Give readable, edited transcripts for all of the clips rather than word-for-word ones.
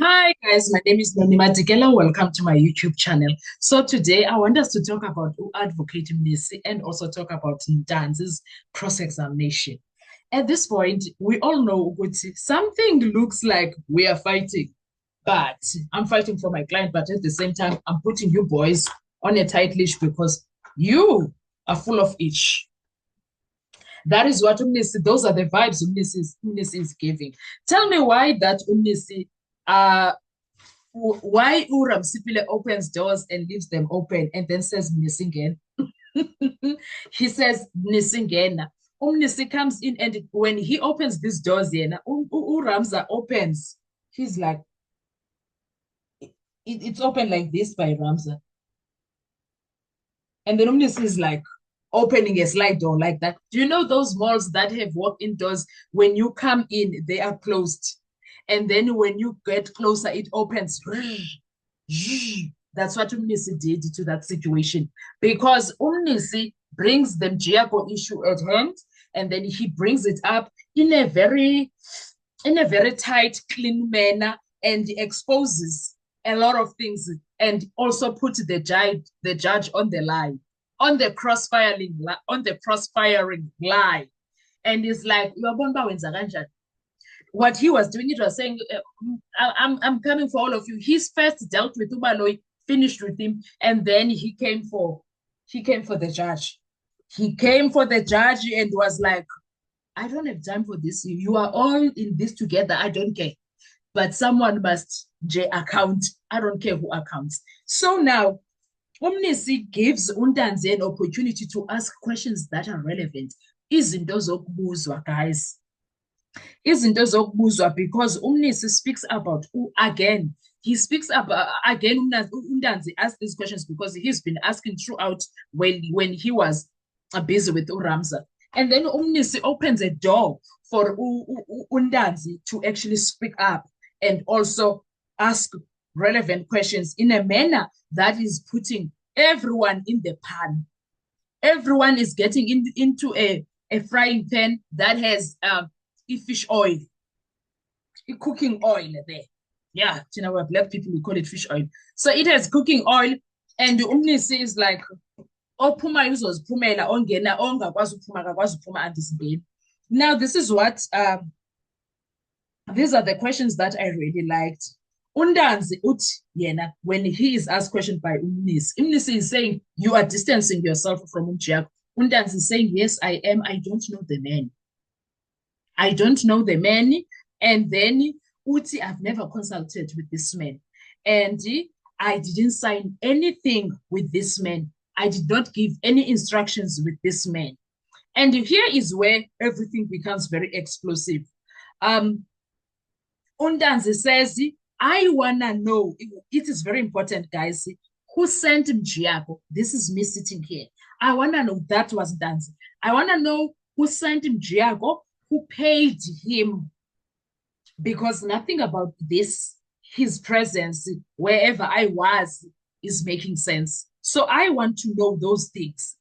Hi guys, my name is Nonima Dikela. Welcome to my YouTube channel. So today I want us to talk about Advocate Mnisi and also talk about Ntanzi's cross-examination. At this point, we all know Uguti, something looks like we are fighting, but I'm fighting for my client, but at the same time, I'm putting you boys on a tight leash because you are full of itch. That is what Umnisi, those are the vibes Umnisi is giving. Tell me why that Umnisi uh why Uram Sipile opens doors and leaves them open and then says Mnisingen. He says Mnisingen. Umnisi comes in and when he opens these doors, Uramza opens. He's like, it's open like this by Ramza. And then Umnisi is like opening a slide door like that. Do you know those malls that have walk-in doors? When you come in, they are closed. And then when you get closer, it opens. That's what Umnisi did to that situation. Because Umnisi brings the Mjiako issue at hand, and then he brings it up in a very tight, clean manner, and exposes a lot of things, and also put the judge on the line, on the crossfiring lie, and it's like what he was doing. It was saying, I'm coming for all of you. He's first dealt with Ubaloy, finished with him, and then he came for the judge. He came for the judge and was like, I don't have time for this. You are all in this together. I don't care. But someone must account. I don't care who accounts. So now, Umnisi gives Untanzi an opportunity to ask questions that are relevant. Izinto zokubuzwa, guys. Izinto zokubuzwa, because Umnisi speaks about, again, he speaks about, again, Untanzi asked these questions because he's been asking throughout when he was busy with Uramza. And then Umnisi opens a door for Undanzi to actually speak up and also ask relevant questions in a manner that is putting everyone in the pan. Everyone is getting into a frying pan that has fish oil, cooking oil there. Yeah, you know what, black people, we call it fish oil. So it has cooking oil, and Umnisi is like, ophuma uzoziphumela ongena ongakwazi ukuphuma akakwazi ukuphuma andisibheni. Now this is what these are the questions that I really liked. Undanzi uthi yena, when he is asked question by Umnisi is saying, you are distancing yourself from Umjiako. Undanzi is saying, yes, I am. I don't know the man. I don't know the man. And then uti, I've never consulted with this man. And I didn't sign anything with this man. I did not give any instructions with this man. And here is where everything becomes very explosive. Undanzi says, I want to know, it is very important, guys, who sent Mjiako? This is me sitting here. I want to know, that was Danzi. I want to know who sent Mjiako, who paid him, because nothing about this, his presence, wherever I was, is making sense. So I want to know those things.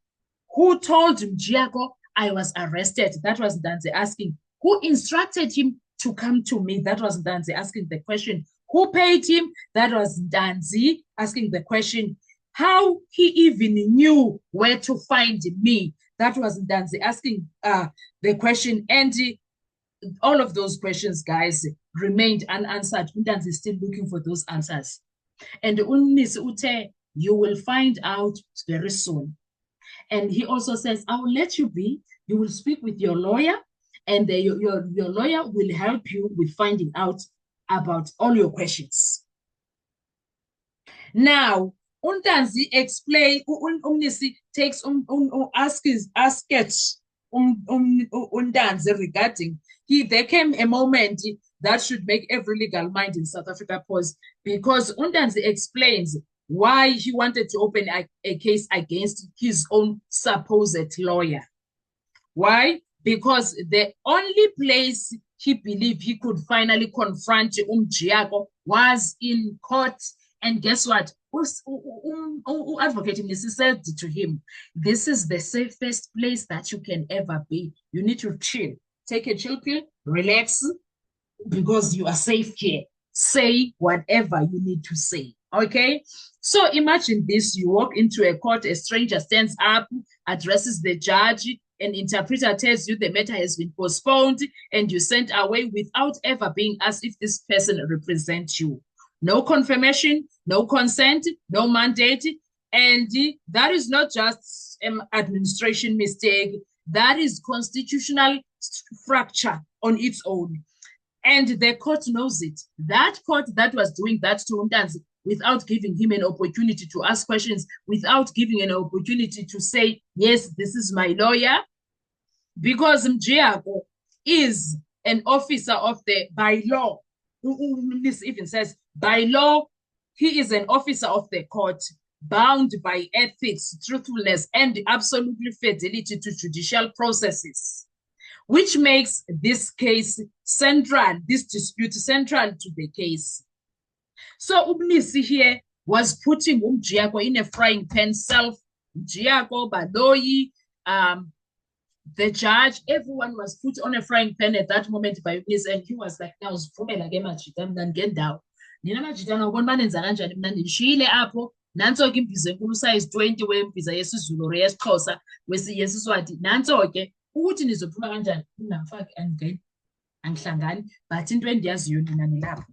Who told Mjiako I was arrested? That was Danzi asking. Who instructed him to come to me? That was Danzi asking the question. Who paid him? That was Danzi asking the question. How he even knew where to find me? That was Danzi asking the question. And all of those questions, guys, remained unanswered. Undanzi is still looking for those answers. And Unis Ute, you will find out very soon. And he also says, I will let you be. You will speak with your lawyer, and your lawyer will help you with finding out about all your questions. Now, Undanzi explain, Umnisi takes asks Undanzi regarding, there came a moment that should make every legal mind in South Africa pause, because Undanzi explains why he wanted to open a case against his own supposed lawyer. Why? Because the only place he believed he could finally confront Mjiako was in court. And guess what? Advocate Mnisi said to him, this is the safest place that you can ever be. You need to chill. Take a chill pill, relax, because you are safe here. say whatever you need to say. Okay? So imagine this, you walk into a court, a stranger stands up, addresses the judge, an interpreter tells you the matter has been postponed, and you sent away without ever being asked if this person represents you. No confirmation, no consent, no mandate. And that is not just an administration mistake, that is constitutional fracture on its own. And the court knows it. That court that was doing that to Ntanzi without giving him an opportunity to ask questions, without giving an opportunity to say, yes, this is my lawyer, because Mjiako is an officer of the, by law, this even says, by law, he is an officer of the court, bound by ethics, truthfulness, and absolutely fidelity to judicial processes, which makes this case central, this dispute central to the case. So Umnisi here was putting Mjiako in a frying pan self, Mjiako, Baloyi, the judge, everyone was put on a frying pan at that moment by Umnisi, and he was like, now usivumela ke majita mina ngendawo. Nina majita ngabona banenza kanjani mina ngishile apho. Nanso ke imbizo enkulu size 20 wembiza yesiZulu or yesiXhosa yesiswati. Nanso ke ukuthi nizophuma kanjani ningafaki angeni angihlangani, but into endiyaziyo nina nilapho.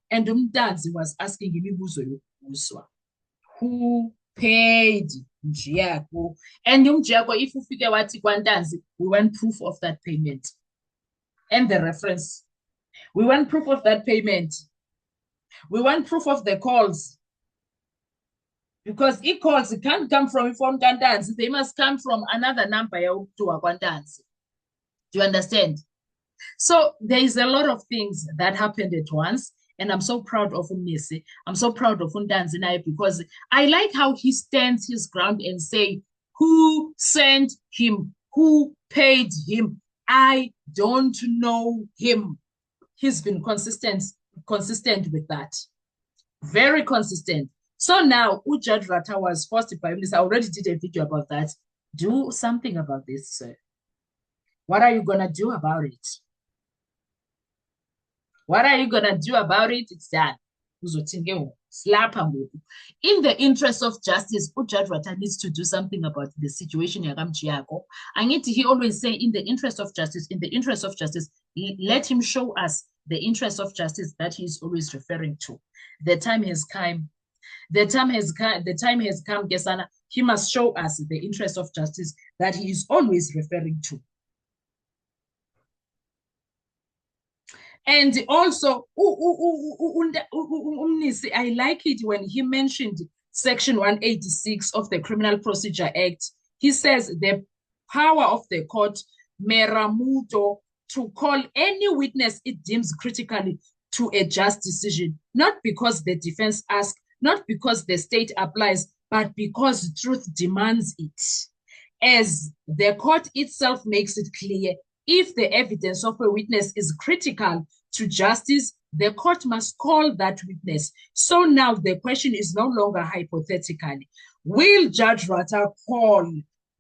And Umntanzi was asking imibuzo yokubuzwa. Who paid Mjiako? And Mjiako, if ufike wathi kwaNtanzi, we want proof of that payment and the reference. We want proof of that payment. We want proof of the calls. Because calls can't come from Ntanzi. They must come from another number to Ntanzi. Do you understand? So there is a lot of things that happened at once. And I'm so proud of Umnisi. I'm so proud of Ntanzi because I like how he stands his ground and say, who sent him? Who paid him? I don't know him. He's been consistent with that. Very consistent. So now, Judge Ratta was forced by Umnisi. I already did a video about that. Do something about this, sir. What are you going to do about it? What are you going to do about it? It's done. Slap him. In the interest of justice, Judge Ratta needs to do something about the situation. He always say, in the interest of justice, in the interest of justice, let him show us the interest of justice that he's always referring to. The time has come. The time has come, Gesana. He must show us the interest of justice that he is always referring to. And also, I like it when he mentioned Section 186 of the Criminal Procedure Act. He says the power of the court, meramuto, to call any witness it deems critically to a just decision, not because the defense asks, not because the state applies, but because truth demands it. As the court itself makes it clear, if the evidence of a witness is critical to justice, the court must call that witness. So now the question is no longer hypothetical. Will Judge Ratta call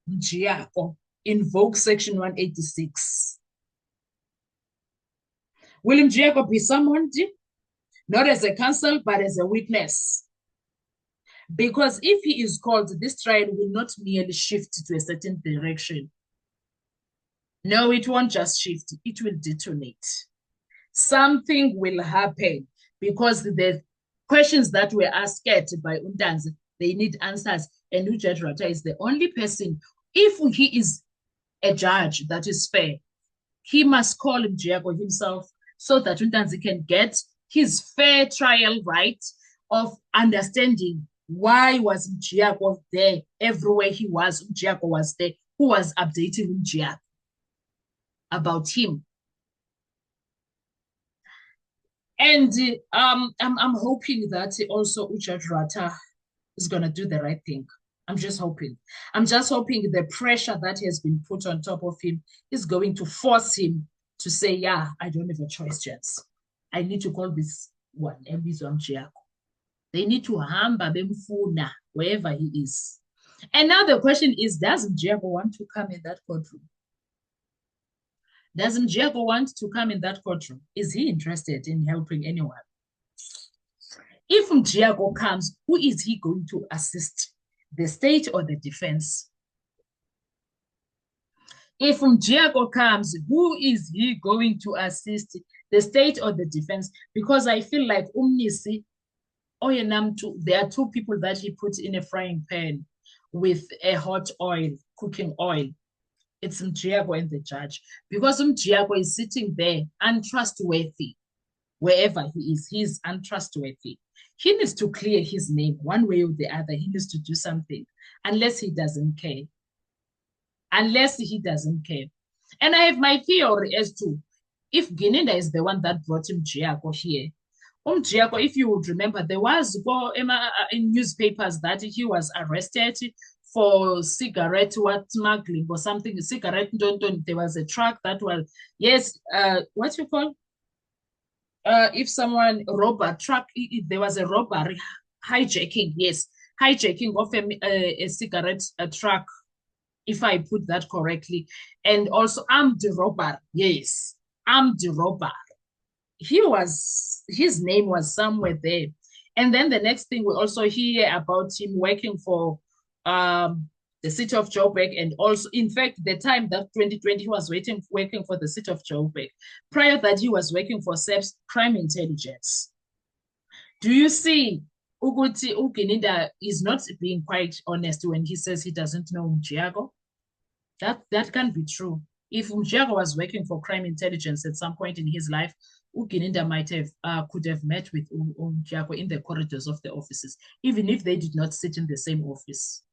Mjiako, invoke Section 186? Will Mjiako be summoned? Not as a counsel, but as a witness. Because if he is called, this trial will not merely shift to a certain direction. No, it won't just shift, it will detonate. Something will happen because the questions that were asked by Ntanzi, they need answers. And Judge Ratta is the only person, if he is a judge that is fair, he must call Mjiako himself so that Ntanzi can get his fair trial right of understanding why was Mjiako there everywhere he was. Mjiako was there. Who was updating Mjiako about him? And I'm hoping that also Judge Ratta is going to do the right thing. I'm just hoping. I'm just hoping the pressure that has been put on top of him is going to force him to say, yeah, I don't have a choice, gents. I need to call this one, Mjiako. They need to hamba bemfuna wherever he is. And now the question is, does Mjiako want to come in that courtroom? Does Mjego want to come in that courtroom? Is he interested in helping anyone? If Mjego comes, who is he going to assist? The state or the defense? If Mjego comes, who is he going to assist? The state or the defense? Because I feel like Umnisi, there are two people that he puts in a frying pan with a hot oil, cooking oil. It's Mjego and the judge. Because Mjego is sitting there untrustworthy wherever he is. He's untrustworthy. He needs to clear his name one way or the other. He needs to do something, unless he doesn't care. Unless he doesn't care. And I have my theory as to if Gininda is the one that brought Mjego here. Mjego, if you would remember, there was in newspapers that he was arrested for cigarette smuggling or something. Cigarette, there was a truck that was, yes, what you call? If someone robbed a truck, there was a robbery, hijacking, yes, hijacking of a cigarette truck, if I put that correctly, and also armed robber, yes, armed robber. His name was somewhere there. And then the next thing we also hear about him working for the city of Joburg, and also, in fact, the time that 2020 he was working for the city of Joburg. Prior that he was working for SAPS Crime Intelligence. Do you see Uguti Ugininda is not being quite honest when he says he doesn't know Mjego? That can't be true. If Mjego was working for crime intelligence at some point in his life, Ugininda could have met with Mjego in the corridors of the offices, even if they did not sit in the same office.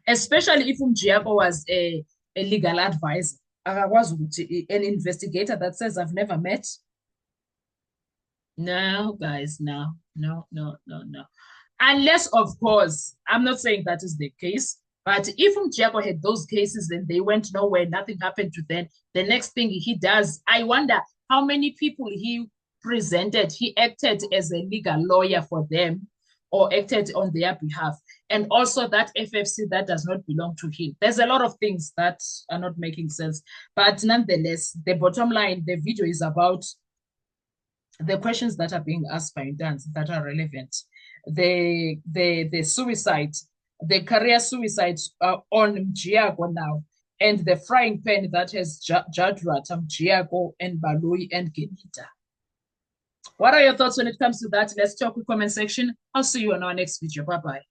Especially if Mjego was a legal advisor, an investigator that says, I've never met. No, guys, no. Unless, of course, I'm not saying that is the case, but if Mjego had those cases and they went nowhere, nothing happened to them, the next thing he does, I wonder how many people he presented, he acted as a legal lawyer for them or acted on their behalf. And also that FFC that does not belong to him. There's a lot of things that are not making sense. But nonetheless, the bottom line, the video is about the questions that are being asked by Ndans that are relevant. The suicide, the career suicide on Mjego now, and the frying pan that has Jadrat, Mjego, and Baloyi and Gininda. What are your thoughts when it comes to that? Let's talk with comment section. I'll see you on our next video. Bye-bye.